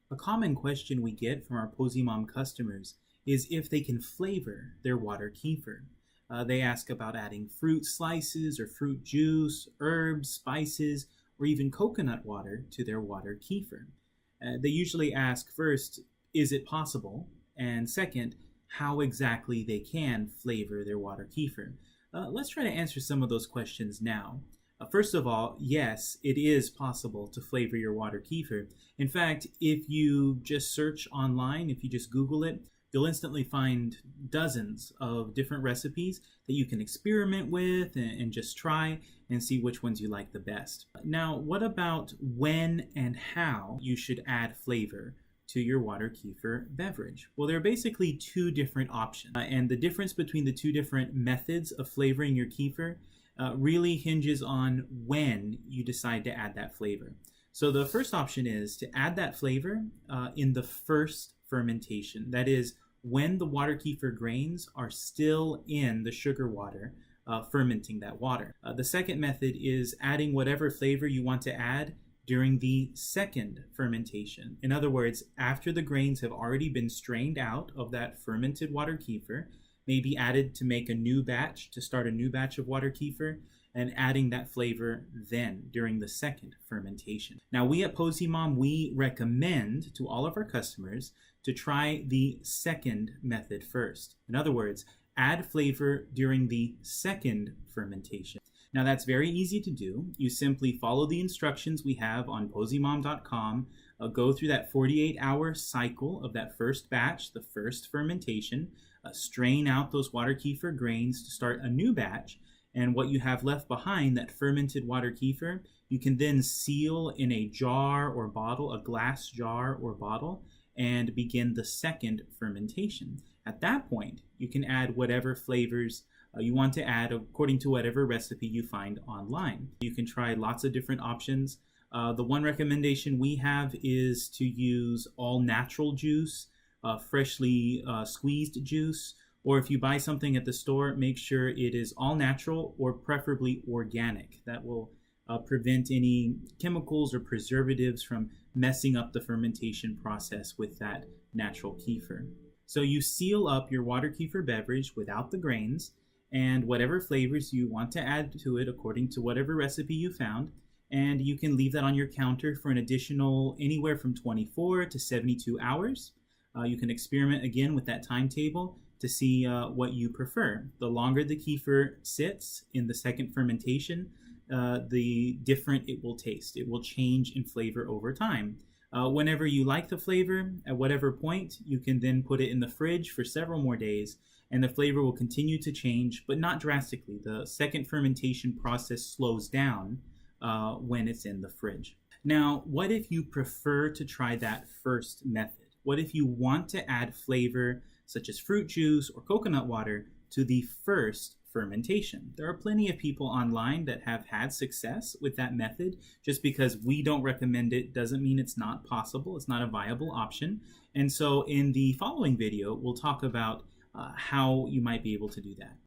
A common question we get from our Poseymom customers is if they can flavor their water kefir. They ask about adding fruit slices or fruit juice, herbs, spices, or even coconut water to their water kefir. They usually ask first, is it possible? And second, how exactly they can flavor their water kefir. Let's try to answer some of those questions now. First of all, yes, it is possible to flavor your water kefir. In fact, if you just search online, if you just Google it, you'll instantly find dozens of different recipes that you can experiment with and just try and see which ones you like the best. Now, what about when and how you should add flavor to your water kefir beverage? Well, there are basically two different options. And the difference between the two different methods of flavoring your kefir really hinges on when you decide to add that flavor. So the first option is to add that flavor in the first fermentation. That is, when the water kefir grains are still in the sugar water, fermenting that water. The second method is adding whatever flavor you want to add during the second fermentation. In other words, after the grains have already been strained out of that fermented water kefir, may be added to make a new batch, to start a new batch of water kefir, and adding that flavor then during the second fermentation. Now, we at Poseymom, we recommend to all of our customers to try the second method first. In other words, add flavor during the second fermentation. Now, that's very easy to do. You simply follow the instructions we have on poseymom.com, go through that 48-hour cycle of that first batch, the first fermentation, strain out those water kefir grains to start a new batch, and what you have left behind, that fermented water kefir, you can then seal in a jar or bottle, a glass jar or bottle, and begin the second fermentation. At that point, you can add whatever flavors you want to add according to whatever recipe you find online. You can try lots of different options. The one recommendation we have is to use all natural juice, freshly squeezed juice, or if you buy something at the store, make sure it is all natural or preferably organic. That will prevent any chemicals or preservatives from messing up the fermentation process with that natural kefir. So you seal up your water kefir beverage without the grains and whatever flavors you want to add to it according to whatever recipe you found, and you can leave that on your counter for an additional anywhere from 24 to 72 hours. You can experiment again with that timetable to see what you prefer. The longer the kefir sits in the second fermentation, the different it will taste. It will change in flavor over time. Whenever you like the flavor, at whatever point, you can then put it in the fridge for several more days, and the flavor will continue to change, but not drastically. The second fermentation process slows down when it's in the fridge. Now, what if you prefer to try that first method? What if you want to add flavor, such as fruit juice or coconut water, to the first fermentation? There are plenty of people online that have had success with that method. Just because we don't recommend it doesn't mean it's not possible. It's not a viable option. And so in the following video, we'll talk about how you might be able to do that.